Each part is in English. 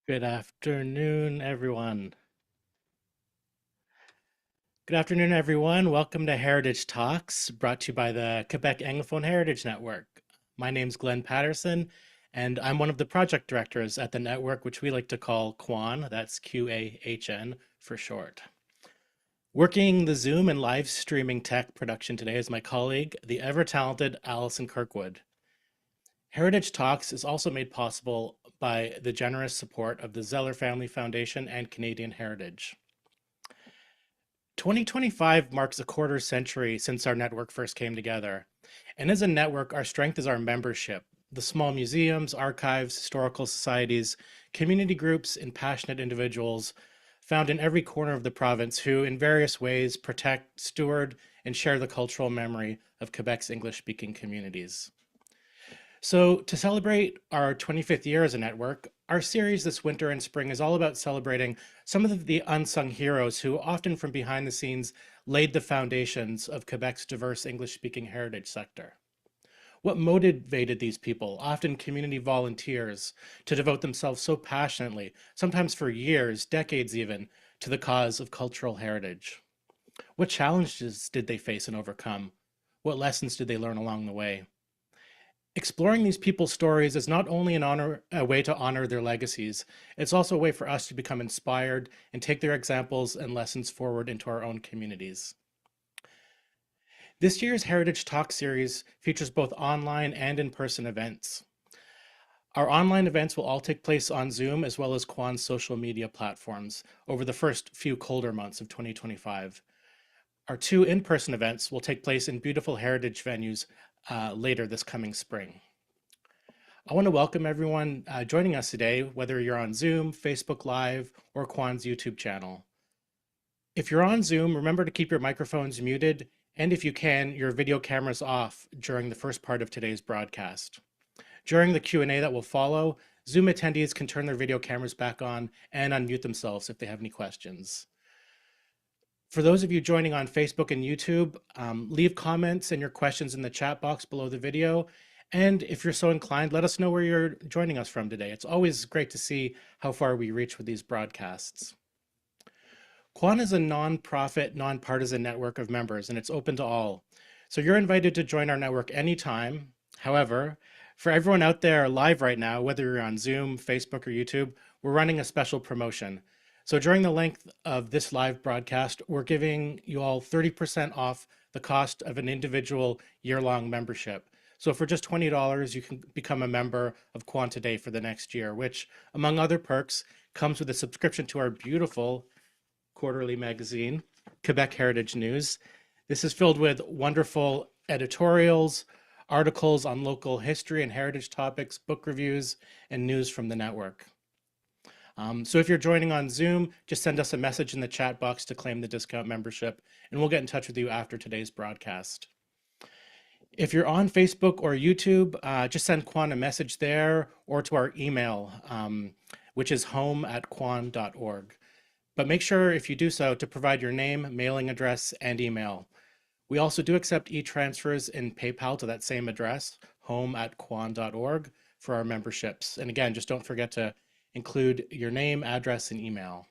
Good afternoon, everyone. Good afternoon, everyone. Welcome to Heritage Talks, brought to you by the Quebec Anglophone Heritage Network. My name's Glenn Patterson, and I'm one of the project directors at the network, which we like to call QAHN. That's QAHN for short. Working the Zoom and live streaming tech production today is my colleague, the ever-talented Allison Kirkwood. Heritage Talks is also made possible by the generous support of the Zeller Family Foundation and Canadian Heritage. 2025 marks a quarter century since our network first came together. And as a network, our strength is our membership, the small museums, archives, historical societies, community groups, and passionate individuals found in every corner of the province who, in various ways, protect, steward, and share the cultural memory of Quebec's English-speaking communities. So, to celebrate our 25th year as a network, our series this winter and spring is all about celebrating some of the unsung heroes who, often from behind the scenes, laid the foundations of Quebec's diverse English-speaking heritage sector. What motivated these people, often community volunteers, to devote themselves so passionately, sometimes for years, decades even, to the cause of cultural heritage? What challenges did they face and overcome? What lessons did they learn along the way? Exploring these people's stories is not only a way to honor their legacies, it's also a way for us to become inspired and take their examples and lessons forward into our own communities. This year's Heritage Talk series features both online and in-person events. Our online events will all take place on Zoom as well as QAHN's social media platforms over the first few colder months of 2025. Our two in-person events will take place in beautiful heritage venues later this coming spring. I want to welcome everyone joining us today, whether you're on Zoom, Facebook Live, or QAHN's YouTube channel. If you're on Zoom, remember to keep your microphones muted, and if you can, your video cameras off during the first part of today's broadcast. During the Q&A that will follow, Zoom attendees can turn their video cameras back on and unmute themselves if they have any questions. For those of you joining on Facebook and YouTube, leave comments and your questions in the chat box below the video. And if you're so inclined, let us know where you're joining us from today. It's always great to see how far we reach with these broadcasts. QAHN is a nonprofit, nonpartisan network of members, and it's open to all. So you're invited to join our network anytime. However, for everyone out there live right now, whether you're on Zoom, Facebook, or YouTube, we're running a special promotion. So during the length of this live broadcast, we're giving you all 30% off the cost of an individual year-long membership. So for just $20, you can become a member of QAHN today for the next year, which, among other perks, comes with a subscription to our beautiful quarterly magazine, Quebec Heritage News. This is filled with wonderful editorials, articles on local history and heritage topics, book reviews, and news from the network. So if you're joining on Zoom, just send us a message in the chat box to claim the discount membership, and we'll get in touch with you after today's broadcast. If you're on Facebook or YouTube, just send QAHN a message there or to our email, which is home@quahn.org. But make sure, if you do so, to provide your name, mailing address, and email. We also do accept e-transfers in PayPal to that same address, home@quahn.org, for our memberships. And again, just don't forget to include your name, address, and email.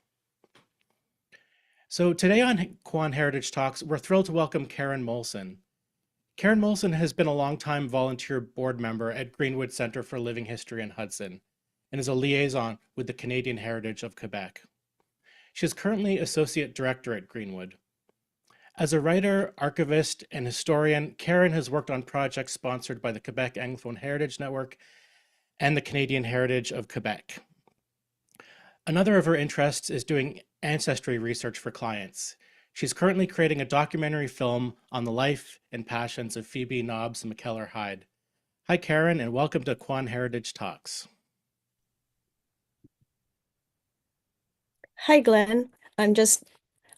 So today on QAHN Heritage Talks, we're thrilled to welcome Karen Molson. Karen Molson has been a longtime volunteer board member at Greenwood Centre for Living History in Hudson and is a liaison with the Canadian Heritage of Quebec. She is currently Associate Director at Greenwood. As a writer, archivist, and historian, Karen has worked on projects sponsored by the Quebec Anglophone Heritage Network and the Canadian Heritage of Quebec. Another of her interests is doing ancestry research for clients. She's currently creating a documentary film on the life and passions of Phoebe Nobbs and McKellar Hyde. Hi, Karen, and welcome to QAHN Heritage Talks. Hi, Glenn. I'm just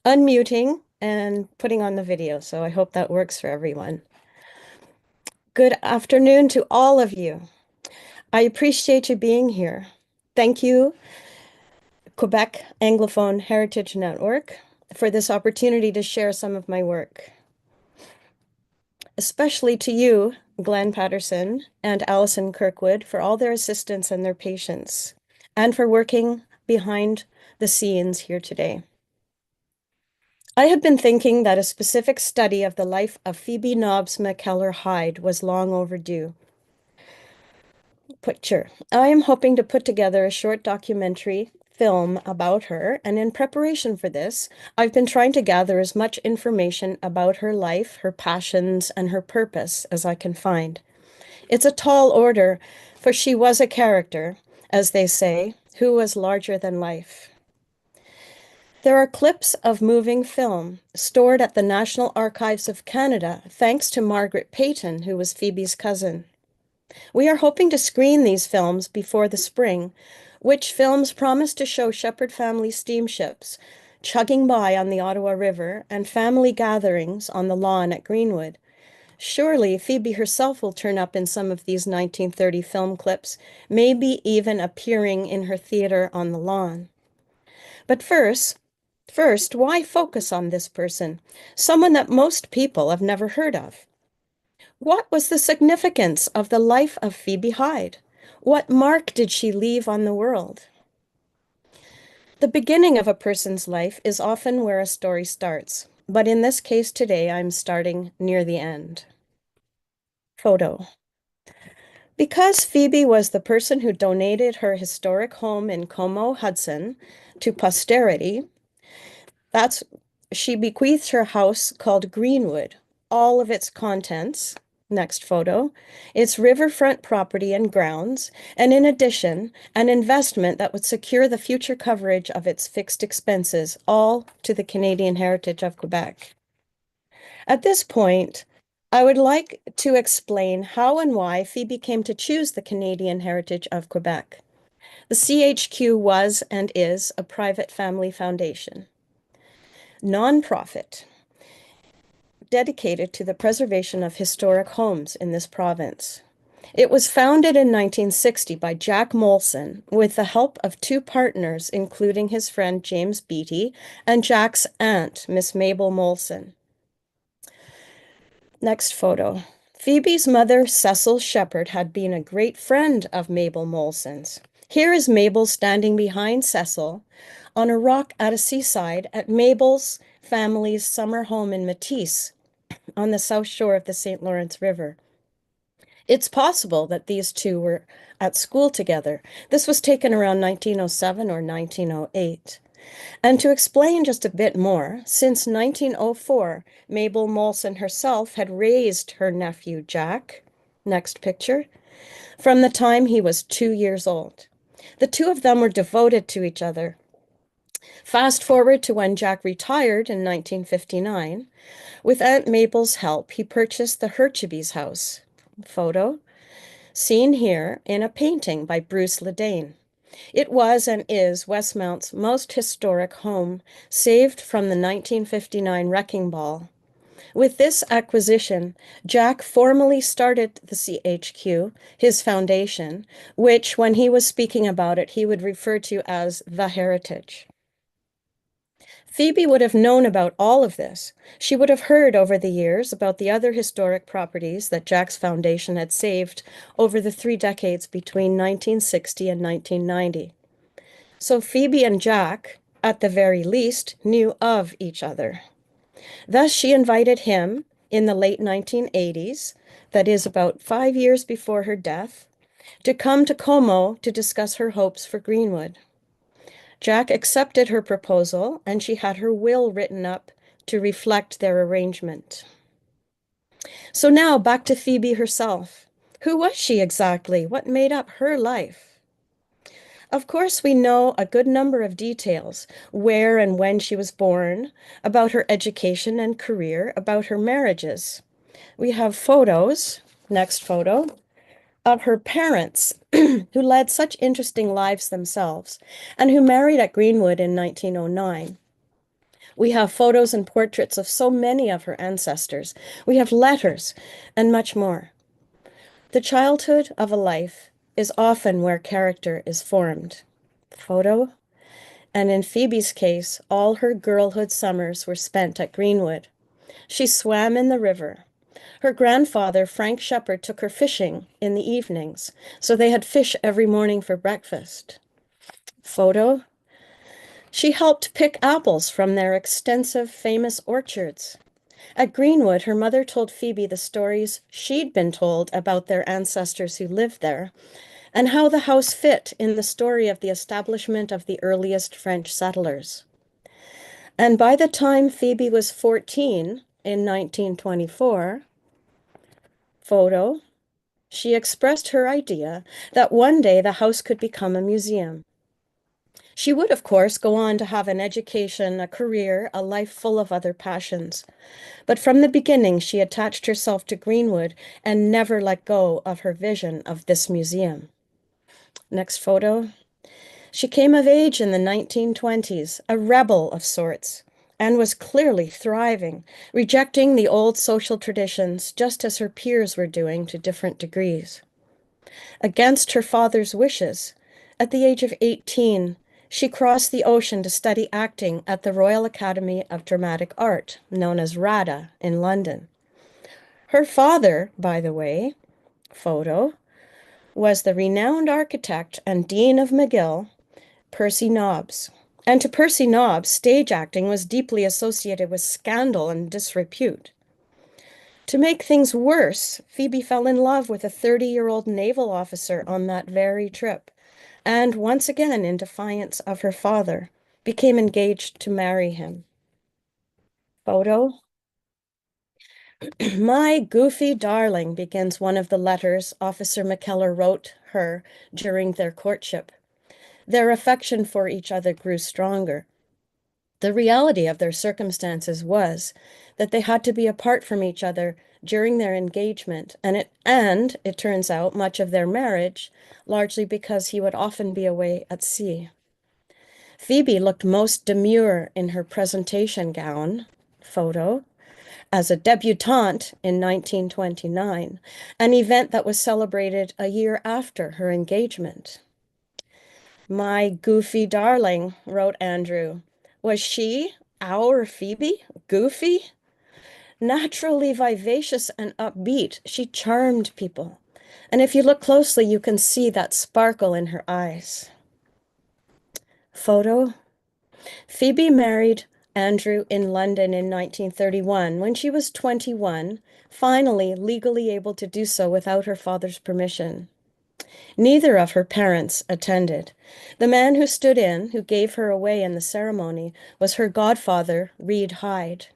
unmuting and putting on the video, so I hope that works for everyone. Good afternoon to all of you. I appreciate you being here. Thank you, Quebec Anglophone Heritage Network, for this opportunity to share some of my work. Especially to you, Glenn Patterson and Allison Kirkwood, for all their assistance and their patience, and for working behind the scenes here today. I had been thinking that a specific study of the life of Phoebe Nobbs McKellar Hyde was long overdue. Picture. I am hoping to put together a short documentary film about her, and in preparation for this, I've been trying to gather as much information about her life, her passions, and her purpose as I can find. It's a tall order, for she was a character, as they say, who was larger than life. There are clips of moving film stored at the National Archives of Canada, thanks to Margaret Peyton, who was Phoebe's cousin. We are hoping to screen these films before the spring, which films promise to show Shepherd family steamships chugging by on the Ottawa River and family gatherings on the lawn at Greenwood. Surely Phoebe herself will turn up in some of these 1930 film clips, maybe even appearing in her theater on the lawn. But first, why focus on this person, someone that most people have never heard of? What was the significance of the life of Phoebe Hyde? What mark did she leave on the world? The beginning of a person's life is often where a story starts, but in this case today, I'm starting near the end. Photo. Because Phoebe was the person who donated her historic home in Como, Hudson, to posterity, she bequeathed her house called Greenwood, all of its contents, next photo, its riverfront property and grounds, and in addition, an investment that would secure the future coverage of its fixed expenses, all to the Canadian heritage of Quebec. At this point, I would like to explain how and why Phoebe came to choose the Canadian heritage of Quebec. The CHQ was and is a private family foundation, non-profit, dedicated to the preservation of historic homes in this province. It was founded in 1960 by Jack Molson with the help of two partners, including his friend James Beattie and Jack's aunt, Miss Mabel Molson. Next photo. Phoebe's mother, Cecil Shepherd, had been a great friend of Mabel Molson's. Here is Mabel standing behind Cecil on a rock at a seaside at Mabel's family's summer home in Matisse on the south shore of the St. Lawrence River. It's possible that these two were at school together. This was taken around 1907 or 1908. And to explain just a bit more, since 1904, Mabel Molson herself had raised her nephew Jack, next picture, from the time he was 2 years old. The two of them were devoted to each other. Fast forward to when Jack retired in 1959. With Aunt Mabel's help, he purchased the Hercheby's house. Photo, seen here in a painting by Bruce Ledane. It was and is Westmount's most historic home, saved from the 1959 wrecking ball. With this acquisition, Jack formally started the CHQ, his foundation, which, when he was speaking about it, he would refer to as the heritage. Phoebe would have known about all of this. She would have heard over the years about the other historic properties that Jack's foundation had saved over the 3 decades between 1960 and 1990. So Phoebe and Jack, at the very least, knew of each other. Thus, she invited him in the late 1980s, that is about 5 years before her death, to come to Como to discuss her hopes for Greenwood. Jack accepted her proposal, and she had her will written up to reflect their arrangement. So now back to Phoebe herself. Who was she exactly? What made up her life? Of course, we know a good number of details, where and when she was born, about her education and career, about her marriages. We have photos, next photo, of her parents who led such interesting lives themselves and who married at Greenwood in 1909. We have photos and portraits of so many of her ancestors. We have letters and much more. The childhood of a life is often where character is formed. Photo. And in Phoebe's case, all her girlhood summers were spent at Greenwood. She swam in the river. Her grandfather, Frank Shepherd, took her fishing in the evenings, so they had fish every morning for breakfast. Photo. She helped pick apples from their extensive, famous orchards. At Greenwood, her mother told Phoebe the stories she'd been told about their ancestors who lived there, and how the house fit in the story of the establishment of the earliest French settlers. And by the time Phoebe was 14 in 1924, photo, she expressed her idea that one day the house could become a museum. She would, of course, go on to have an education, a career, a life full of other passions. But from the beginning, she attached herself to Greenwood and never let go of her vision of this museum. Next photo. She came of age in the 1920s, a rebel of sorts, and was clearly thriving, rejecting the old social traditions just as her peers were doing to different degrees. Against her father's wishes, at the age of 18, she crossed the ocean to study acting at the Royal Academy of Dramatic Art, known as RADA, in London. Her father, by the way, photo, was the renowned architect and Dean of McGill, Percy Nobbs. And to Percy Nobbs, stage acting was deeply associated with scandal and disrepute. To make things worse, Phoebe fell in love with a 30-year-old naval officer on that very trip, and once again, in defiance of her father, became engaged to marry him. Photo. My goofy darling, begins one of the letters Officer McKellar wrote her during their courtship. Their affection for each other grew stronger. The reality of their circumstances was that they had to be apart from each other during their engagement, and it turns out much of their marriage, largely because he would often be away at sea. Phoebe looked most demure in her presentation gown, photo, as a debutante in 1929, an event that was celebrated a year after her engagement. My goofy darling, wrote Andrew. Was she, our Phoebe, goofy? Naturally vivacious and upbeat, she charmed people. And if you look closely, you can see that sparkle in her eyes. Photo. Phoebe married Andrew in London in 1931 when she was 21, finally legally able to do so without her father's permission. Neither of her parents attended. The man who stood in, who gave her away in the ceremony, was her godfather, Reed Hyde.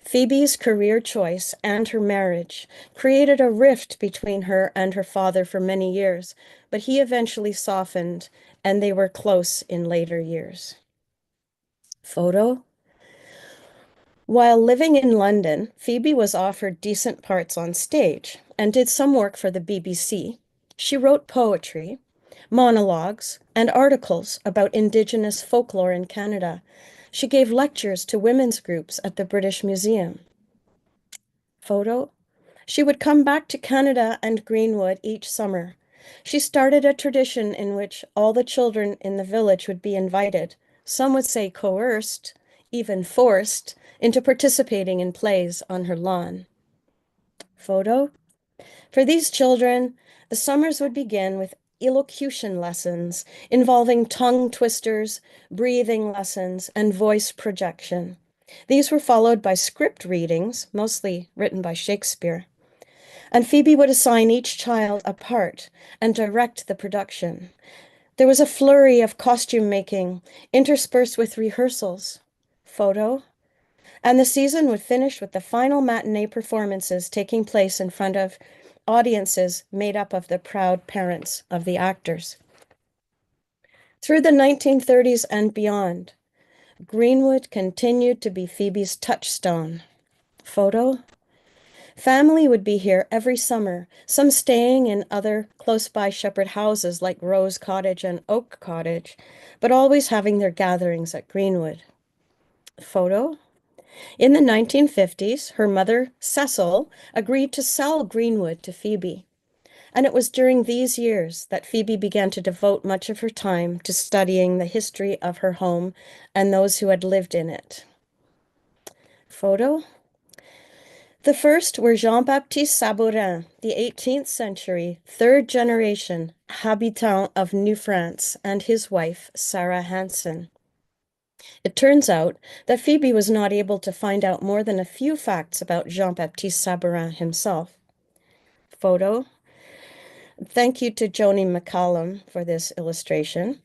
Phoebe's career choice and her marriage created a rift between her and her father for many years, but he eventually softened, and they were close in later years. Photo. While living in London, Phoebe was offered decent parts on stage and did some work for the BBC. She wrote poetry, monologues, and articles about Indigenous folklore in Canada. She gave lectures to women's groups at the British Museum. Photo. She would come back to Canada and Greenwood each summer. She started a tradition in which all the children in the village would be invited, some would say coerced, even forced, into participating in plays on her lawn. Photo. For these children, the summers would begin with elocution lessons involving tongue twisters, breathing lessons, and voice projection. These were followed by script readings, mostly written by Shakespeare. And Phoebe would assign each child a part and direct the production. There was a flurry of costume making, interspersed with rehearsals. Photo. And the season would finish with the final matinee performances taking place in front of audiences made up of the proud parents of the actors. Through the 1930s and beyond, Greenwood continued to be Phoebe's touchstone. Photo. Family would be here every summer, some staying in other close-by shepherd houses like Rose Cottage and Oak Cottage, but always having their gatherings at Greenwood. Photo. In the 1950s, her mother, Cecil, agreed to sell Greenwood to Phoebe. And it was during these years that Phoebe began to devote much of her time to studying the history of her home and those who had lived in it. Photo. The first were Jean-Baptiste Sabourin, the 18th century, third generation habitant of New France, and his wife, Sarah Hanson. It turns out that Phoebe was not able to find out more than a few facts about Jean-Baptiste Sabarin himself. Photo. Thank you to Joni McCallum for this illustration.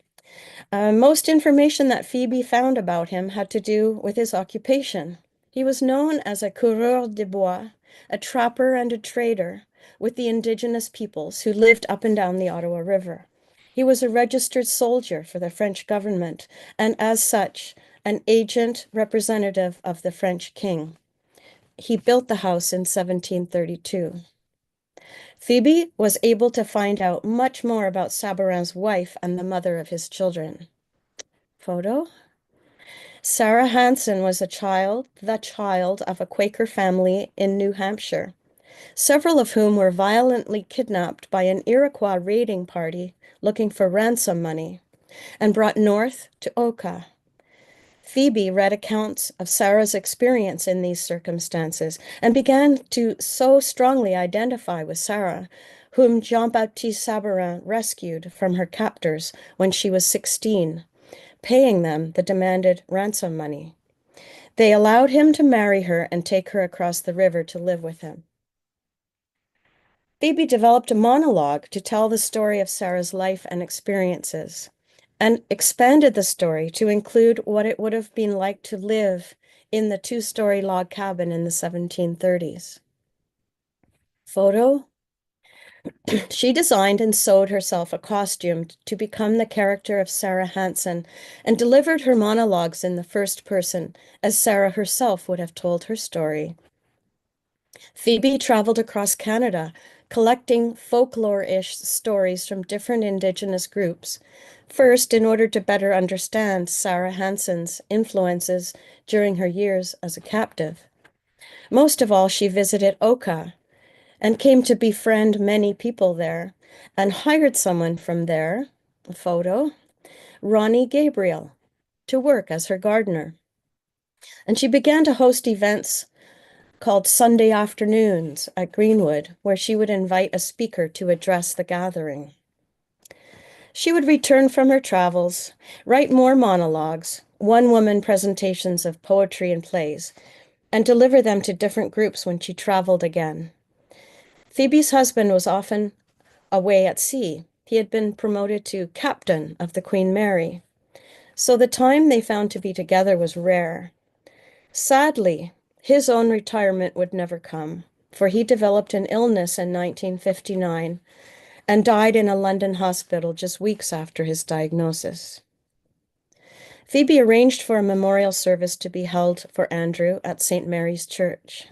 Most information that Phoebe found about him had to do with his occupation. He was known as a coureur de bois, a trapper and a trader with the indigenous peoples who lived up and down the Ottawa River. He was a registered soldier for the French government and, as such, an agent representative of the French king. He built the house in 1732. Phoebe was able to find out much more about Sabarin's wife and the mother of his children. Photo. Sarah Hanson was the child of a Quaker family in New Hampshire, several of whom were violently kidnapped by an Iroquois raiding party looking for ransom money and brought north to Oka. Phoebe read accounts of Sarah's experience in these circumstances and began to so strongly identify with Sarah, whom Jean-Baptiste Sabarin rescued from her captors when she was 16, paying them the demanded ransom money. They allowed him to marry her and take her across the river to live with him. Phoebe developed a monologue to tell the story of Sarah's life and experiences, and expanded the story to include what it would have been like to live in the two-story log cabin in the 1730s. Photo. She designed and sewed herself a costume to become the character of Sarah Hanson and delivered her monologues in the first person, as Sarah herself would have told her story. Phoebe traveled across Canada, collecting folklore-ish stories from different Indigenous groups, first in order to better understand Sarah Hanson's influences during her years as a captive. Most of all, she visited Oka and came to befriend many people there and hired someone from there, a photo, Ronnie Gabriel, to work as her gardener. And she began to host events called Sunday afternoons at Greenwood, where she would invite a speaker to address the gathering. She would return from her travels, write more monologues, one-woman presentations of poetry and plays, and deliver them to different groups when she traveled again. Phoebe's husband was often away at sea. He had been promoted to captain of the Queen Mary, so the time they found to be together was rare. Sadly, his own retirement would never come, for he developed an illness in 1959 and died in a London hospital just weeks after his diagnosis. Phoebe arranged for a memorial service to be held for Andrew at St. Mary's Church.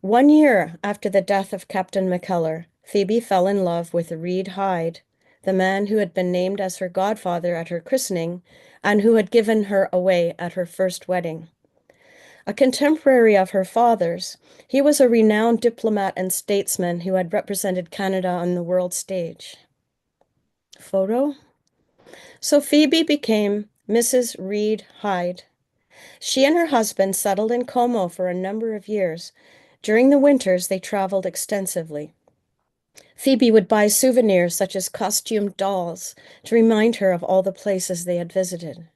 1 year after the death of Captain McKellar, Phoebe fell in love with Reed Hyde, the man who had been named as her godfather at her christening and who had given her away at her first wedding. A contemporary of her father's, he was a renowned diplomat and statesman who had represented Canada on the world stage. Photo. So Phoebe became Mrs. Reed Hyde. She and her husband settled in Como for a number of years. During the winters, they traveled extensively. Phoebe would buy souvenirs such as costumed dolls to remind her of all the places they had visited.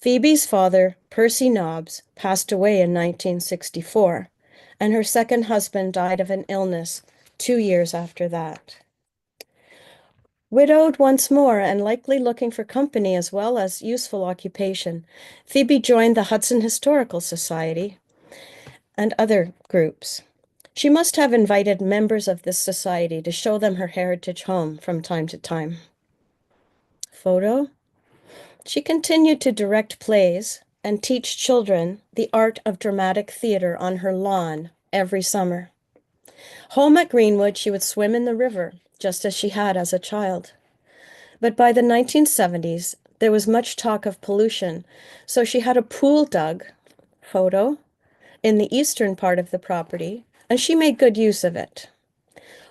Phoebe's father, Percy Nobbs, passed away in 1964, and her second husband died of an illness 2 years after that. Widowed once more and likely looking for company as well as useful occupation, Phoebe joined the Hudson Historical Society and other groups. She must have invited members of this society to show them her heritage home from time to time. Photo. She continued to direct plays and teach children the art of dramatic theater on her lawn every summer. Home at Greenwood, she would swim in the river, just as she had as a child. But by the 1970s, there was much talk of pollution, so she had a pool dug, photo, in the eastern part of the property, and she made good use of it.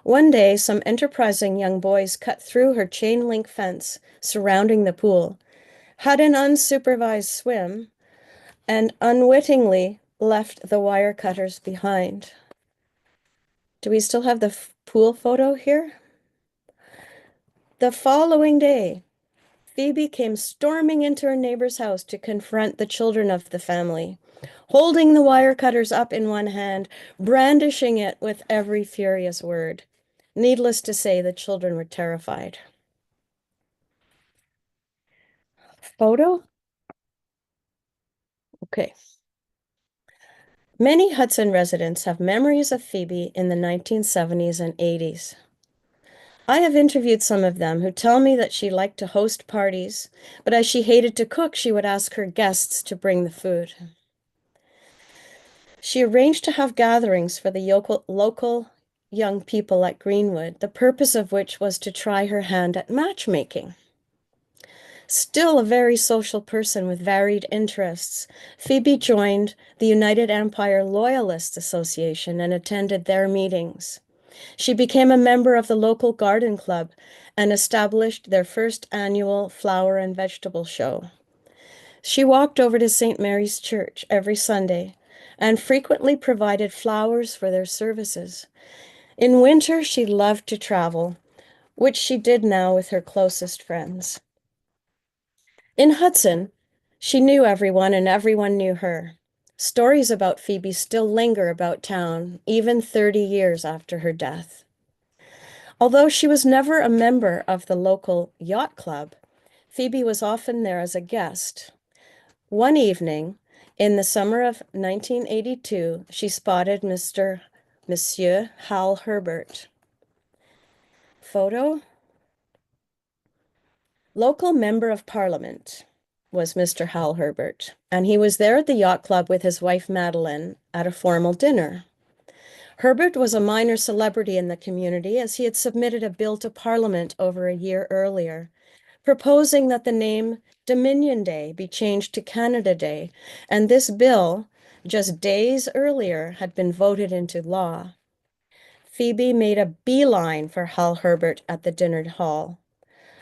One day, some enterprising young boys cut through her chain-link fence surrounding the pool, had an unsupervised swim, and unwittingly left the wire cutters behind. Do we still have the pool photo here? The following day, Phoebe came storming into her neighbor's house to confront the children of the family, holding the wire cutters up in one hand, brandishing it with every furious word. Needless to say, the children were terrified. Photo? Okay. Many Hudson residents have memories of Phoebe in the 1970s and 80s. I have interviewed some of them who tell me that she liked to host parties, but as she hated to cook, she would ask her guests to bring the food. She arranged to have gatherings for the local young people at Greenwood, the purpose of which was to try her hand at matchmaking. Still a very social person with varied interests, Phoebe joined the United Empire Loyalists Association and attended their meetings. She became a member of the local garden club and established their first annual flower and vegetable show. She walked over to St. Mary's Church every Sunday and frequently provided flowers for their services. In winter, she loved to travel, which she did now with her closest friends. In Hudson, she knew everyone and everyone knew her. Stories about Phoebe still linger about town, even 30 years after her death. Although she was never a member of the local yacht club, Phoebe was often there as a guest. One evening, in the summer of 1982, she spotted Monsieur Hal Herbert. Photo? Local member of parliament was Mr. Hal Herbert, and he was there at the yacht club with his wife Madeline at a formal dinner. Herbert was a minor celebrity in the community as he had submitted a bill to Parliament over a year earlier, proposing that the name Dominion Day be changed to Canada Day, and this bill, just days earlier, had been voted into law. Phoebe made a beeline for Hal Herbert at the dinner hall.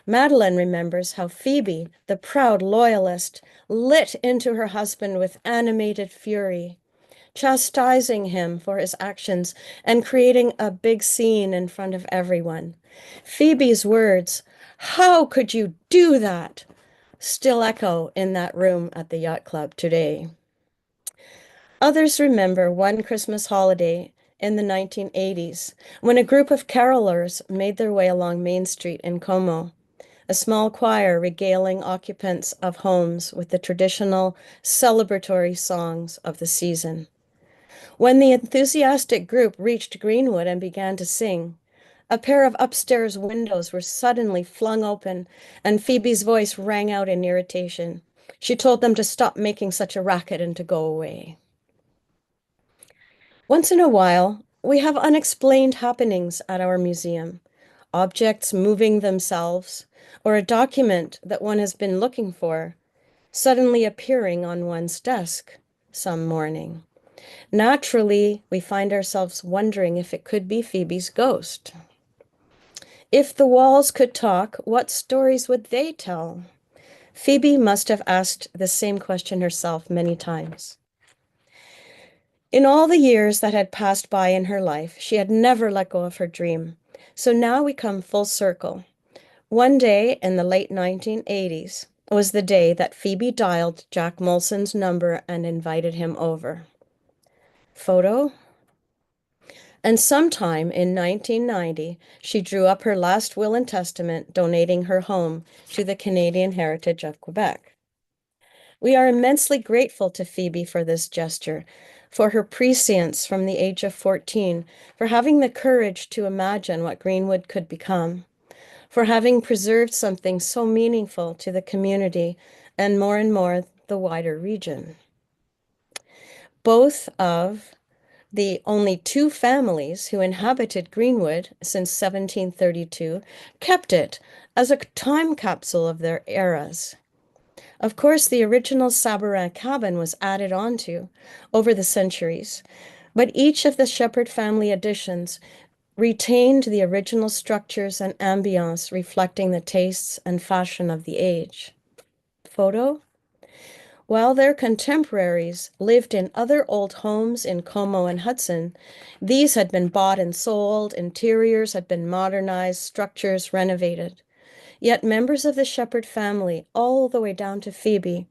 Madeline remembers how Phoebe, the proud loyalist, lit into her husband with animated fury, chastising him for his actions and creating a big scene in front of everyone. Phoebe's words, "How could you do that?" still echo in that room at the yacht club today. Others remember one Christmas holiday in the 1980s when a group of carolers made their way along Main Street in Como, a small choir regaling occupants of homes with the traditional celebratory songs of the season. When the enthusiastic group reached Greenwood and began to sing, a pair of upstairs windows were suddenly flung open, and Phoebe's voice rang out in irritation. She told them to stop making such a racket and to go away. Once in a while, we have unexplained happenings at our museum, objects moving themselves, or a document that one has been looking for suddenly appearing on one's desk some morning. Naturally, we find ourselves wondering if it could be Phoebe's ghost. If the walls could talk, what stories would they tell? Phoebe must have asked the same question herself many times. In all the years that had passed by in her life, she had never let go of her dream. So now we come full circle. One day in the late 1980s was the day that Phoebe dialed Jack Molson's number and invited him over. Photo? And sometime in 1990, she drew up her last will and testament, donating her home to the Canadian Heritage of Quebec. We are immensely grateful to Phoebe for this gesture, for her prescience from the age of 14, for having the courage to imagine what Greenwood could become, for having preserved something so meaningful to the community and more the wider region. Both of the only two families who inhabited Greenwood since 1732 kept it as a time capsule of their eras. Of course, the original Sabarin cabin was added onto over the centuries, but each of the Shepherd family additions retained the original structures and ambiance reflecting the tastes and fashion of the age. Photo? While their contemporaries lived in other old homes in Como and Hudson, these had been bought and sold, interiors had been modernized, structures renovated. Yet members of the Shepherd family, all the way down to Phoebe,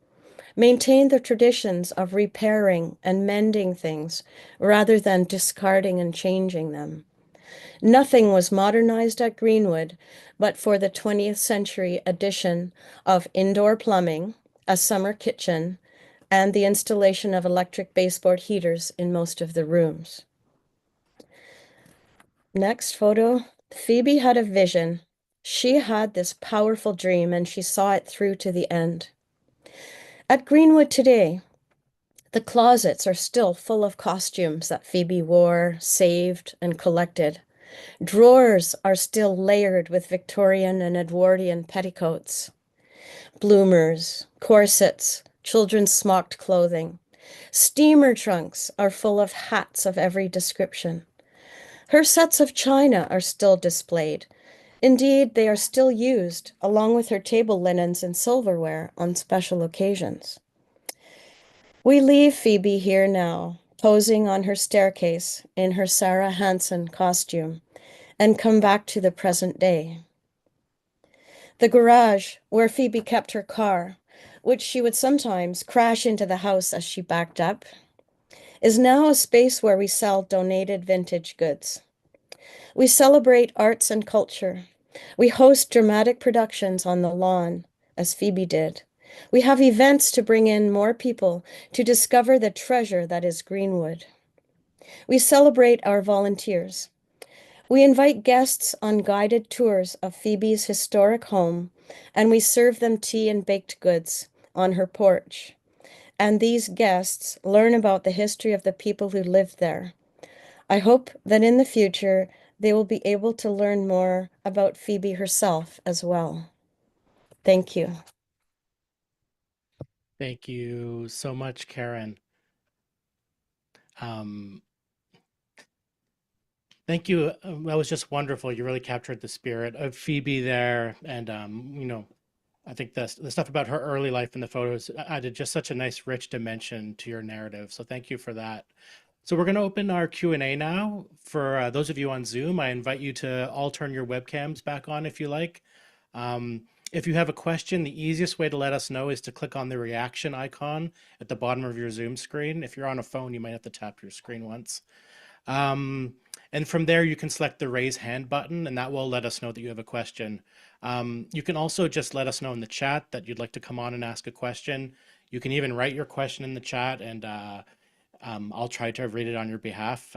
maintained the traditions of repairing and mending things rather than discarding and changing them. Nothing was modernized at Greenwood but for the 20th century addition of indoor plumbing, a summer kitchen, and the installation of electric baseboard heaters in most of the rooms. Next photo. Phoebe had a vision. She had this powerful dream and she saw it through to the end. At Greenwood today, the closets are still full of costumes that Phoebe wore, saved, and collected. Drawers are still layered with Victorian and Edwardian petticoats, bloomers, corsets, children's smocked clothing. Steamer trunks are full of hats of every description. Her sets of china are still displayed. Indeed, they are still used, along with her table linens and silverware, on special occasions. We leave Phoebe here now, posing on her staircase in her Sarah Hansen costume, and come back to the present day. The garage, where Phoebe kept her car, which she would sometimes crash into the house as she backed up, is now a space where we sell donated vintage goods. We celebrate arts and culture. We host dramatic productions on the lawn, as Phoebe did. We have events to bring in more people to discover the treasure that is Greenwood. We celebrate our volunteers. We invite guests on guided tours of Phoebe's historic home, and we serve them tea and baked goods on her porch. And these guests learn about the history of the people who lived there. I hope that in the future they will be able to learn more about Phoebe herself as well. Thank you. Thank you so much, Karen. Um, Thank you. That was just wonderful. You really captured the spirit of Phoebe there, and I think the stuff about her early life in the photos added just such a nice, rich dimension to your narrative. So thank you for that. So we're going to open our Q&A now. For those of you on Zoom, I invite you to all turn your webcams back on if you like. If you have a question, the easiest way to let us know is to click on the reaction icon at the bottom of your Zoom screen. If you're on a phone, you might have to tap your screen once. Um, and from there, you can select the raise hand button, and that will let us know that you have a question. You can also just let us know in the chat that you'd like to come on and ask a question. You can even write your question in the chat, and I'll try to read it on your behalf.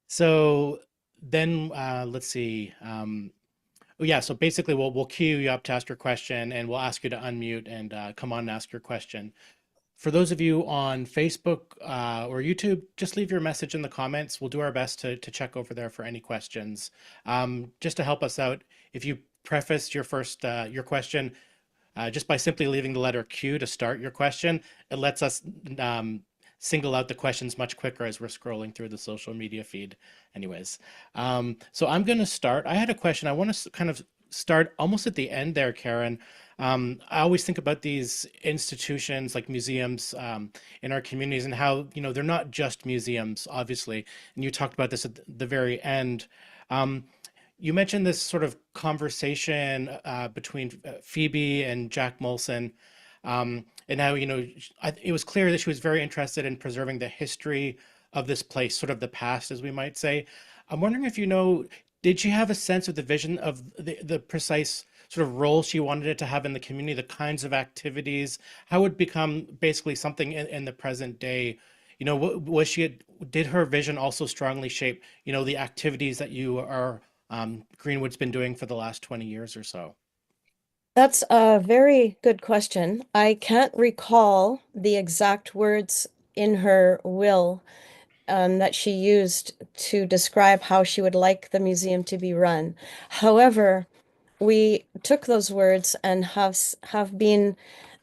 So then let's see. Oh yeah, so basically we'll queue you up to ask your question, and we'll ask you to unmute and come on and ask your question. For those of you on Facebook or YouTube, just leave your message in the comments. We'll do our best to check over there for any questions. Just to help us out, if you preface your your question just by simply leaving the letter Q to start your question, it lets us single out the questions much quicker as we're scrolling through the social media feed. Anyways, so I'm going to start. I had a question. I want to kind of start almost at the end there, Karen. I always think about these institutions like museums in our communities and how, you know, they're not just museums, obviously. And you talked about this at the very end. Um, you mentioned this sort of conversation between Phoebe and Jack Molson, and how, you know, it was clear that she was very interested in preserving the history of this place, sort of the past, as we might say. I'm wondering if you know, did she have a sense of the vision of the precise sort of role she wanted it to have in the community, the kinds of activities, how it would become basically something in the present day? You know, was she, did her vision also strongly shape, you know, the activities that you are Greenwood's been doing for the last 20 years or so? That's a very good question. I can't recall the exact words in her will that she used to describe how she would like the museum to be run. However, we took those words and have been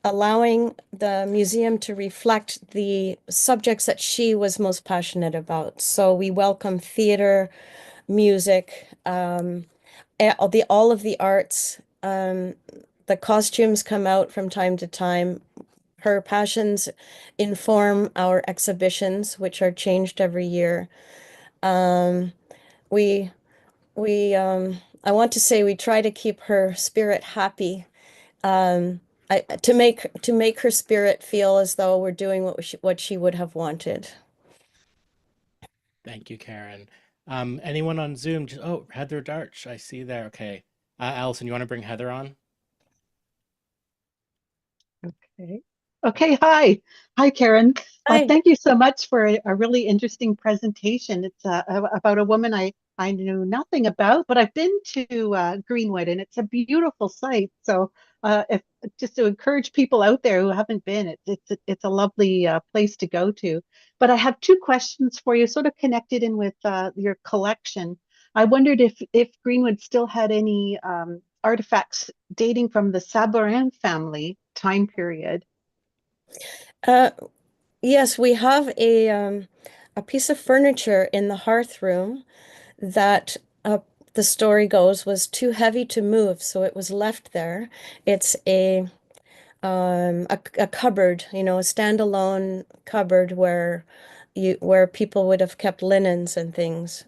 allowing the museum to reflect the subjects that she was most passionate about. So we welcome theater, music, all of the arts. The costumes come out from time to time. Her passions inform our exhibitions, which are changed every year. Um, we we I want to say we try to keep her spirit happy, um, to make her spirit feel as though we're doing what she would have wanted. Thank you, Karen. Anyone on Zoom? Just, oh, Heather Darch, I see there. Okay. Allison, you want to bring Heather on? Okay. Okay, hi. Hi, Karen. Hi. Thank you so much for a really interesting presentation. It's about a woman I knew nothing about, but I've been to Greenwood and it's a beautiful site. So if just to encourage people out there who haven't been, it's a lovely place to go to. But I have two questions for you, sort of connected in with your collection. I wondered if Greenwood still had any artifacts dating from the Sabarin family time period. Uh, yes, we have a piece of furniture in the hearth room that the story goes was too heavy to move, so it was left there. It's a cupboard, you know, a standalone cupboard where people would have kept linens and things.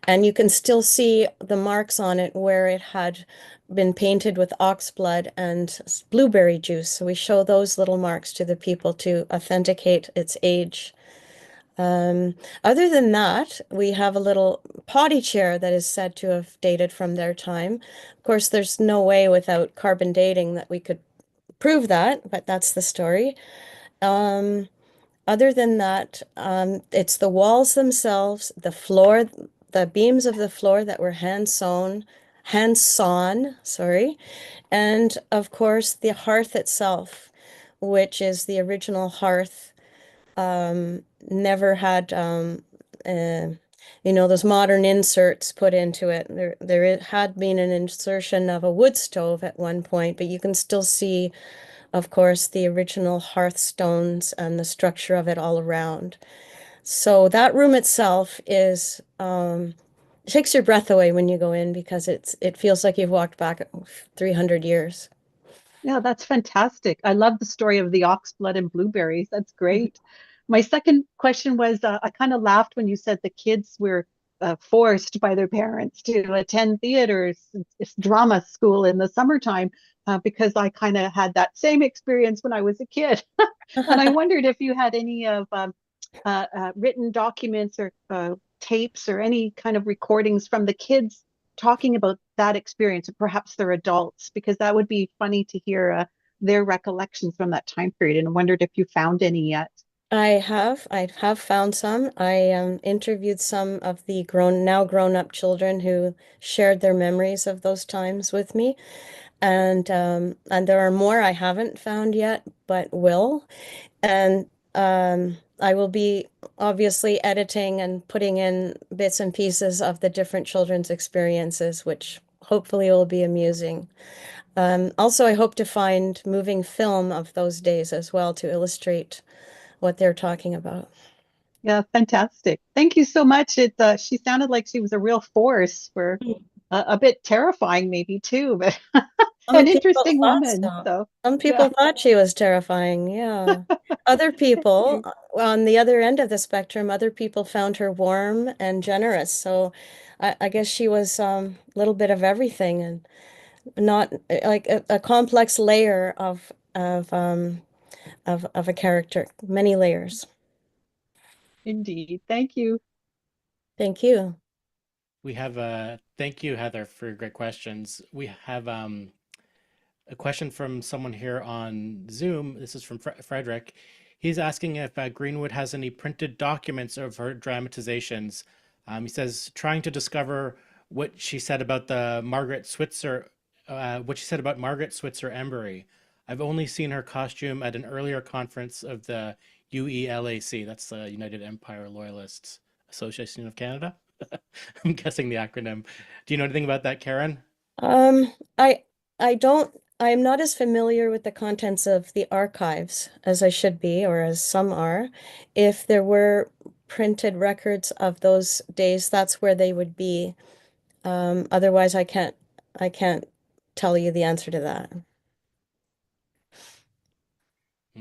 And you can still see the marks on it where it had been painted with ox blood and blueberry juice. So we show those little marks to the people to authenticate its age. Um, Other than that, we have a little potty chair that is said to have dated from their time. Of course, there's no way without carbon dating that we could prove that, but that's the story. Um, Other than that, it's the walls themselves, the floor, the beams of the floor that were hand sawn, sorry, and of course the hearth itself, which is the original hearth, never had uh, those modern inserts put into it. There had been an insertion of a wood stove at one point, but you can still see, of course, the original hearthstones and the structure of it all around. So that room itself is it takes your breath away when you go in because it feels like you've walked back 300 years. Yeah, that's fantastic. I love the story of the ox blood and blueberries. That's great. My second question was I kind of laughed when you said the kids were forced by their parents to attend theaters, it's drama school in the summertime, because I kind of had that same experience when I was a kid. And I wondered if you had any of written documents or tapes or any kind of recordings from the kids talking about that experience, or perhaps they're adults, because that would be funny to hear their recollections from that time period. And I wondered if you found any yet. I have found some. I interviewed some of the now grown up children who shared their memories of those times with me, and there are more I haven't found yet, but will. And I will be obviously editing and putting in bits and pieces of the different children's experiences, which hopefully will be amusing. Also, I hope to find moving film of those days as well to illustrate what they're talking about. Yeah, fantastic. Thank you so much. She sounded like she was a real force for a bit terrifying maybe too, but Some an people interesting thought woman. so. So Some yeah, people thought she was terrifying, yeah. Other thank people, you. on the other end of the spectrum, other people found her warm and generous. So I guess she was a little bit of everything and not like a complex layer of a character, many layers. Indeed. Thank you. Thank you. We have thank you, Heather, for your great questions. We have a question from someone here on Zoom. This is from Frederick. He's asking if Greenwood has any printed documents of her dramatizations. He says, trying to discover what she said about the Margaret Switzer, what she said about Margaret Switzer Embury. I've only seen her costume at an earlier conference of the UELAC, that's the United Empire Loyalists Association of Canada. I'm guessing the acronym. Do you know anything about that, Karen? Um, I I don't I'm not as familiar with the contents of the archives as I should be, or as some are. If there were printed records of those days, that's where they would be. Otherwise, I can't tell you the answer to that.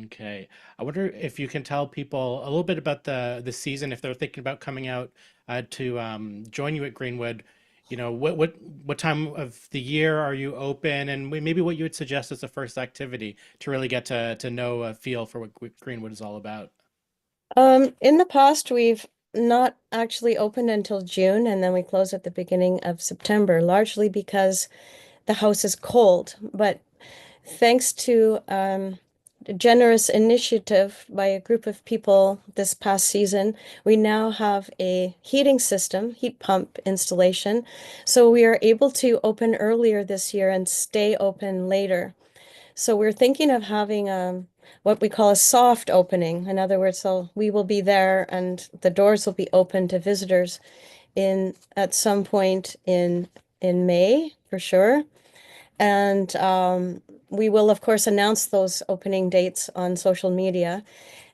Okay. I wonder if you can tell people a little bit about the season if they're thinking about coming out to join you at Greenwood. what time of the year are you open, and maybe what you would suggest as the first activity to really get to know a feel for what Greenwood is all about. In the past, we've not actually opened until June, and then we close at the beginning of September, largely because the house is cold. But thanks to a generous initiative by a group of people this past season, we now have a heating system, heat pump installation. So we are able to open earlier this year and stay open later. So we're thinking of having what we call a soft opening. In other words, so we will be there and the doors will be open to visitors in at some point in May for sure. And we will, of course, announce those opening dates on social media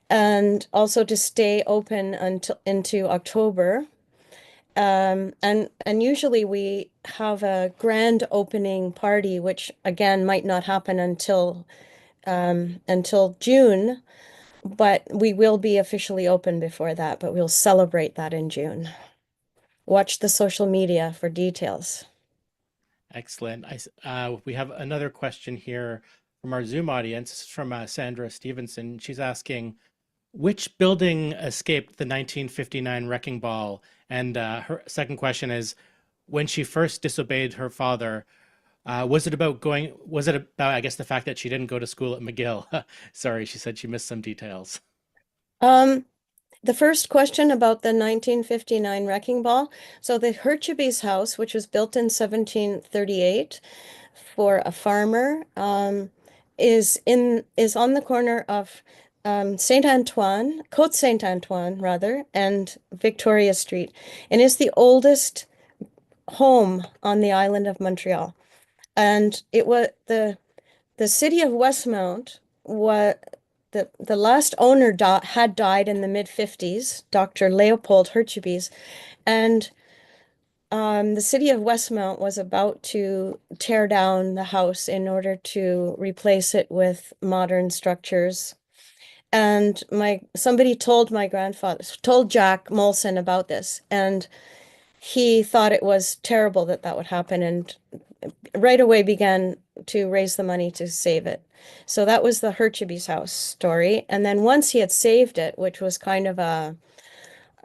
and also to stay open until into October. And usually we have a grand opening party, which again might not happen until June, but we will be officially open before that, but we'll celebrate that in June. Watch the social media for details. Excellent. We have another question here from our Zoom audience. This is from Sandra Stevenson. She's asking, which building escaped the 1959 wrecking ball? And her second question is, when she first disobeyed her father, was it about, I guess, the fact that she didn't go to school at McGill? Sorry, she said she missed some details. Um, the first question about the 1959 wrecking ball. So the Herchebys house, which was built in 1738 for a farmer, is on the corner of Saint Antoine, Côte Saint Antoine rather, and Victoria Street, and is the oldest home on the island of Montreal. And it was the city of Westmount. What the last owner had died in the mid-50s, Dr. Leopold Herchebys, and the city of Westmount was about to tear down the house in order to replace it with modern structures. And somebody told my grandfather, told Jack Molson about this, and he thought it was terrible that that would happen, and right away began to raise the money to save it. So that was the Herchebys house story. And then once he had saved it, which was kind of a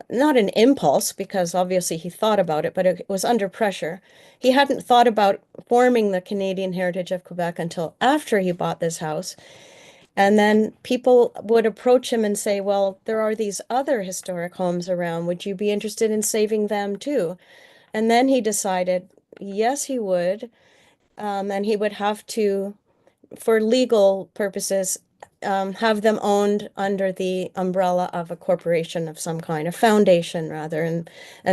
not an impulse because obviously he thought about it, but it was under pressure. He hadn't thought about forming the Canadian Heritage of Quebec until after he bought this house. And then people would approach him and say, well, there are these other historic homes around. Would you be interested in saving them too? And then he decided, yes, he would. And he would have to, for legal purposes, have them owned under the umbrella of a corporation of some kind, a foundation rather, and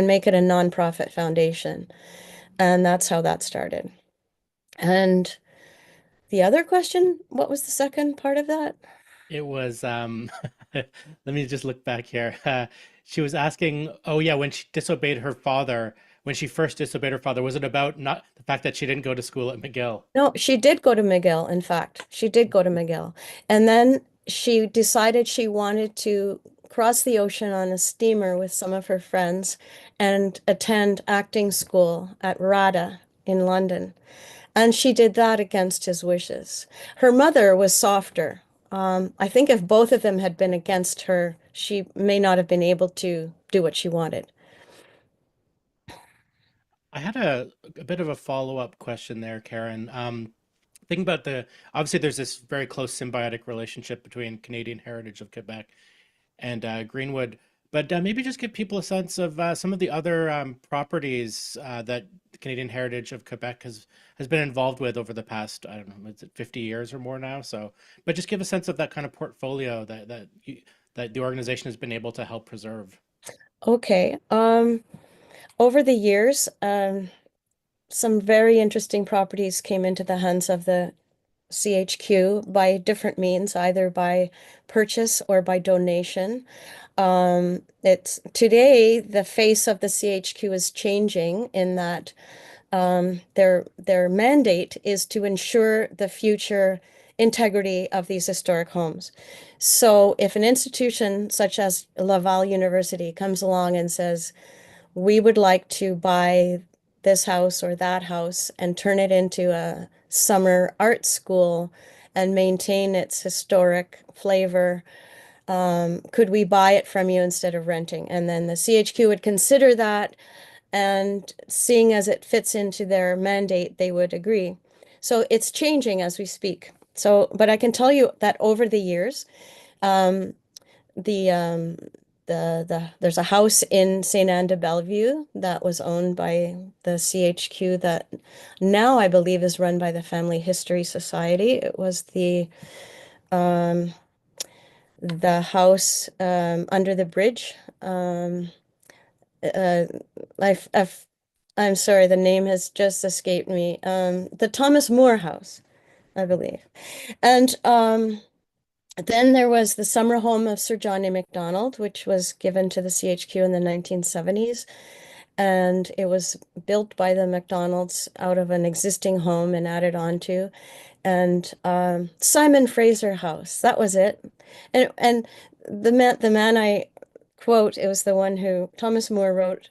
make it a nonprofit foundation. And that's how that started. And the other question, what was the second part of that? It was, let me just look back here. She was asking, oh yeah, when she first disobeyed her father, was it about not the fact that she didn't go to school at McGill? No, she did go to McGill, in fact. She did go to McGill. And then she decided she wanted to cross the ocean on a steamer with some of her friends and attend acting school at RADA in London. And she did that against his wishes. Her mother was softer. I think if both of them had been against her, she may not have been able to do what she wanted. I had a bit of a follow-up question there, Karen. Thinking about obviously there's this very close symbiotic relationship between Canadian Heritage of Quebec and Greenwood, but maybe just give people a sense of some of the other properties that Canadian Heritage of Quebec has been involved with over the past, I don't know, is it 50 years or more now? So, but just give a sense of that kind of portfolio that the organization has been able to help preserve. Okay. Over the years, some very interesting properties came into the hands of the CHQ by different means, either by purchase or by donation. It's today the face of the CHQ is changing in that their mandate is to ensure the future integrity of these historic homes. So if an institution such as Laval University comes along and says, we would like to buy this house or that house and turn it into a summer art school and maintain its historic flavor? Could we buy it from you instead of renting? And then the CHQ would consider that, and seeing as it fits into their mandate, they would agree. So it's changing as we speak. So, but I can tell you that over the years, um, the there's a house in St. Anne de Bellevue that was owned by the CHQ that now I believe is run by the Family History Society. It was um, the house under the bridge. Uh, I've I'm sorry, the name has just escaped me. The Thomas More House, I believe. And then there was the summer home of Sir John A. Macdonald, which was given to the CHQ in the 1970s. And it was built by the Macdonalds out of an existing home and added onto. And Simon Fraser House, that was it. And the man I quote, it was the one who Thomas More wrote.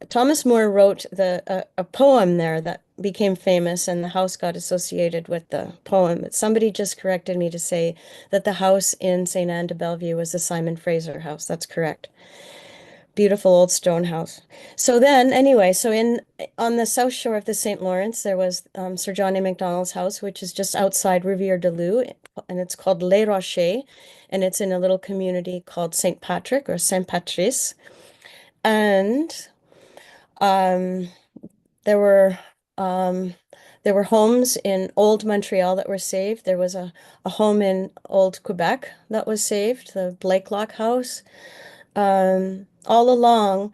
Thomas More wrote a poem there that became famous, and the house got associated with the poem. But somebody just corrected me to say that the house in St. Anne de Bellevue was the Simon Fraser house. That's correct. Beautiful old stone house. So then, anyway, so on the south shore of the St. Lawrence, there was Sir John A. Macdonald's house, which is just outside Rivière-du-Loup, and it's called Les Rochers, and it's in a little community called St. Patrick or Saint Patrice. And um, there were um, there were homes in Old Montreal that were saved. There was a home in Old Quebec that was saved, the Blakelock House. All along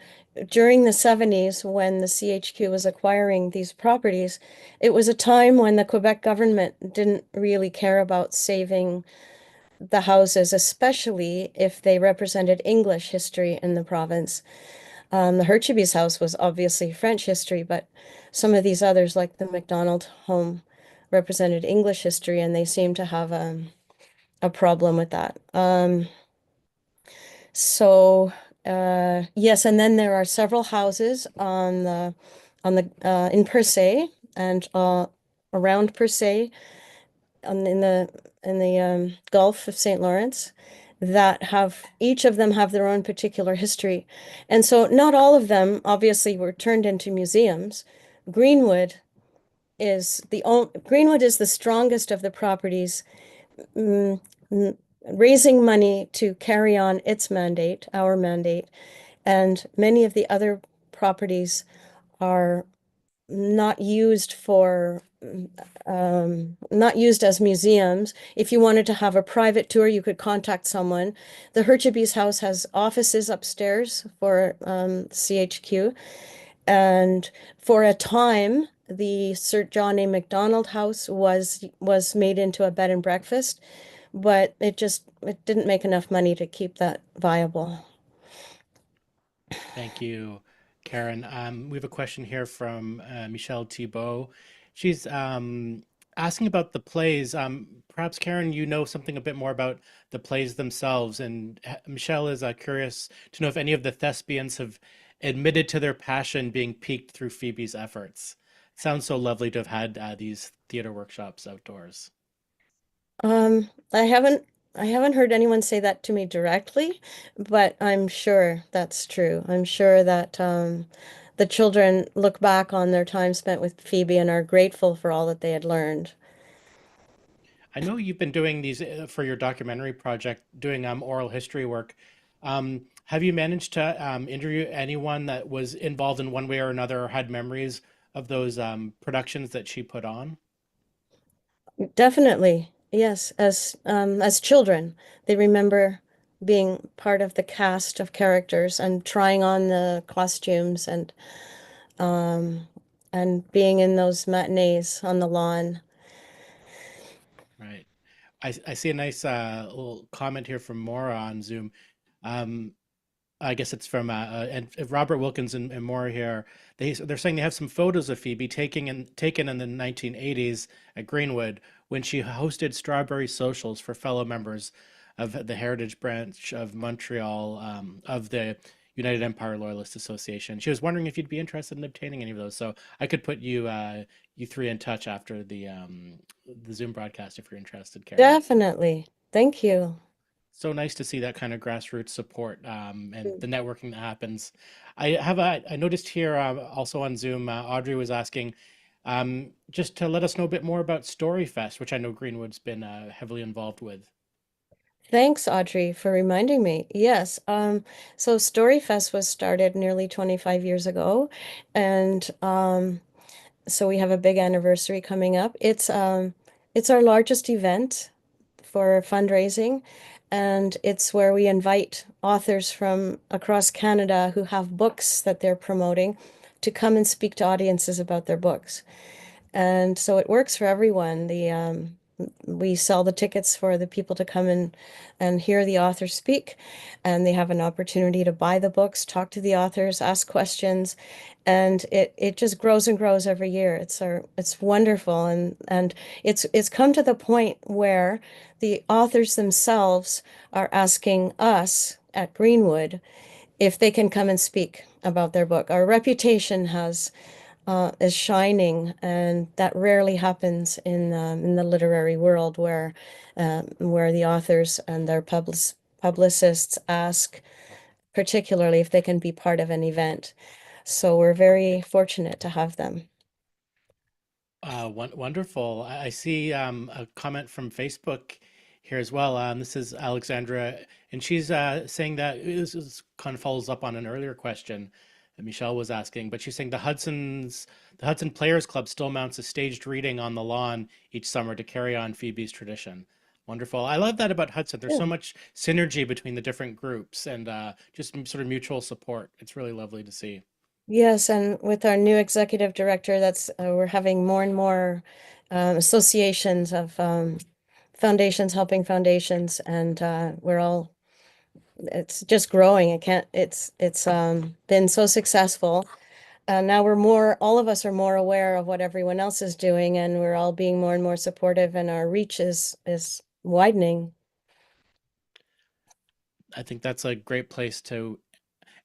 during the 70s, when the CHQ was acquiring these properties, it was a time when the Quebec government didn't really care about saving the houses, especially if they represented English history in the province. The Hercheby's house was obviously French history, but some of these others, like the MacDonald home, represented English history, and they seem to have a problem with that. So yes, and then there are several houses on the in Per Se and around Per Se in the Gulf of St. Lawrence that have each of them have their own particular history. And so not all of them obviously were turned into museums. Greenwood Greenwood is the strongest of the properties, mm, raising money to carry on its mandate, our mandate, and many of the other properties are not used not used as museums. If you wanted to have a private tour, you could contact someone. The Hercheby's house has offices upstairs for CHQ, and for a time, the Sir John A. Macdonald house was made into a bed and breakfast, but it didn't make enough money to keep that viable. Thank you, Karen. We have a question here from Michelle Thibault. She's asking about the plays. Perhaps, Karen, you know something a bit more about the plays themselves. And Michelle is curious to know if any of the thespians have admitted to their passion being piqued through Phoebe's efforts. It sounds so lovely to have had these theater workshops outdoors. Um, I haven't I haven't heard anyone say that to me directly, but I'm sure that's true. I'm sure that the children look back on their time spent with Phoebe and are grateful for all that they had learned. I know you've been doing these for your documentary project, doing oral history work. Have you managed to interview anyone that was involved in one way or another or had memories of those productions that she put on? Definitely, yes. As children, they remember being part of the cast of characters and trying on the costumes um, and being in those matinees on the lawn. Right. I see a nice little comment here from Maura on Zoom. Um, I guess it's from and Robert Wilkins and more here. They're saying they have some photos of Phoebe taken in the 1980s at Greenwood when she hosted strawberry socials for fellow members of the Heritage Branch of Montreal of the United Empire Loyalist Association. She was wondering if you'd be interested in obtaining any of those. So I could put you three in touch after the Zoom broadcast if you're interested, Karen. Definitely. Thank you. So nice to see that kind of grassroots support and Mm. the networking that happens. I noticed here also on Zoom, Audrey was asking just to let us know a bit more about Storyfest, which I know Greenwood's been heavily involved with. Thanks, Audrey, for reminding me. Yes, so Storyfest was started nearly 25 years ago, and so we have a big anniversary coming up. It's our largest event for fundraising, and it's where we invite authors from across Canada who have books that they're promoting to come and speak to audiences about their books. And so it works for everyone. We sell the tickets for the people to come and hear the authors speak, and they have an opportunity to buy the books, talk to the authors, ask questions, and it just grows and grows every year. It's wonderful, and it's come to the point where the authors themselves are asking us at Greenwood if they can come and speak about their book. Our reputation has is shining, and that rarely happens in the literary world where the authors and their publicists ask, particularly if they can be part of an event. So we're very fortunate to have them. Wonderful. I see a comment from Facebook here as well. This is Alexandra, and she's saying that kind of follows up on an earlier question that Michelle was asking, but she's saying the Hudson Players Club still mounts a staged reading on the lawn each summer to carry on Phoebe's tradition. Wonderful. I love that about Hudson. There's Yeah. so much synergy between the different groups and just sort of mutual support. It's really lovely to see. Yes, and with our new executive director, that's we're having more and more associations of foundations helping foundations, and we're all it's just growing. It can't it's been so successful. Now we're more all of us are more aware of what everyone else is doing, and we're all being more and more supportive, and our reach is widening. I think that's a great place to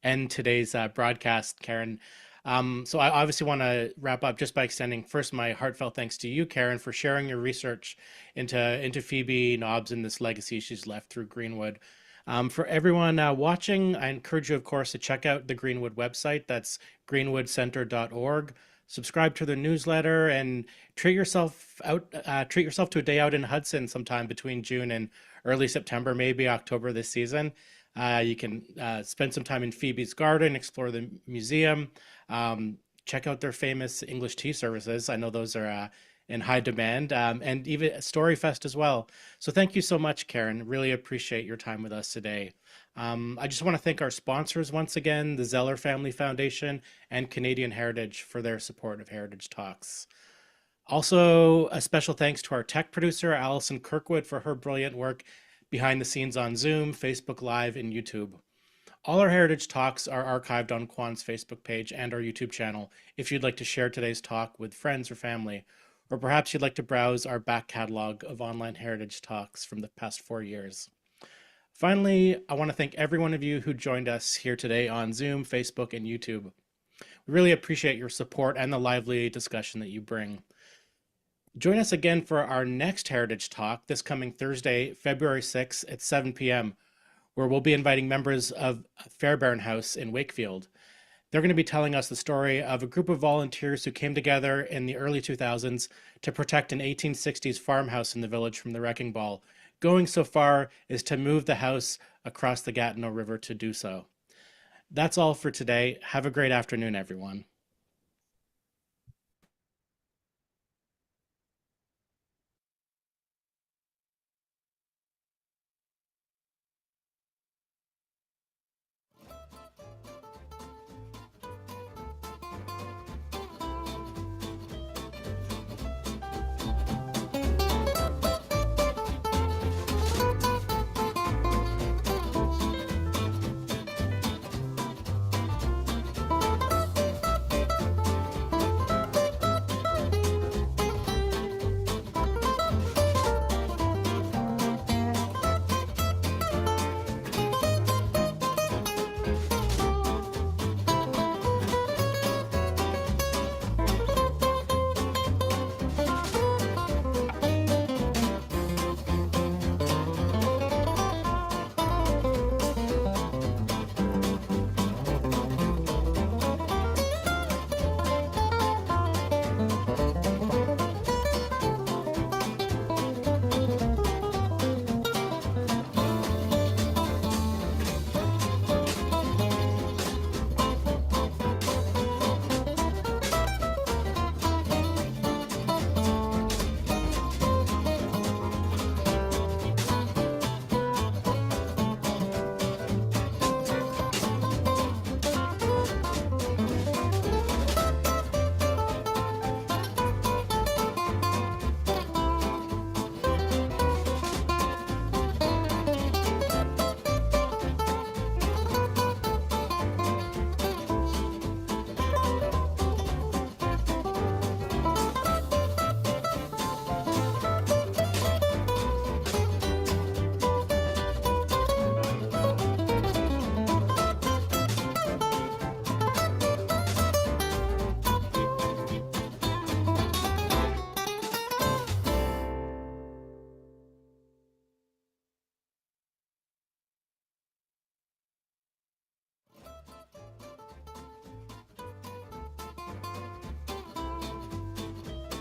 end today's broadcast, Karen. So I obviously want to wrap up just by extending first my heartfelt thanks to you, Karen, for sharing your research into Phoebe Nobbs and this legacy she's left through Greenwood. For everyone watching, I encourage you, of course, to check out the Greenwood website. That's greenwoodcenter.org. Subscribe to the newsletter and treat yourself to a day out in Hudson sometime between June and early September, maybe October this season. You can spend some time in Phoebe's garden, explore the museum, check out their famous English tea services. I know those are in high demand, and even Storyfest as well. So thank you so much, Karen. Really appreciate your time with us today. I just want to thank our sponsors once again, the Zeller Family Foundation and Canadian Heritage for their support of Heritage Talks. Also, a special thanks to our tech producer, Allison Kirkwood, for her brilliant work behind the scenes on Zoom, Facebook Live, and YouTube. All our Heritage Talks are archived on QAHN's Facebook page and our YouTube channel if you'd like to share today's talk with friends or family, or perhaps you'd like to browse our back catalog of online Heritage Talks from the past 4 years. Finally, I want to thank every one of you who joined us here today on Zoom, Facebook, and YouTube. We really appreciate your support and the lively discussion that you bring. Join us again for our next Heritage Talk this coming Thursday, February 6th at 7 p.m., where we'll be inviting members of Fairbairn House in Wakefield. They're going to be telling us the story of a group of volunteers who came together in the early 2000s to protect an 1860s farmhouse in the village from the wrecking ball, going so far as to move the house across the Gatineau River to do so. That's all for today. Have a great afternoon, everyone.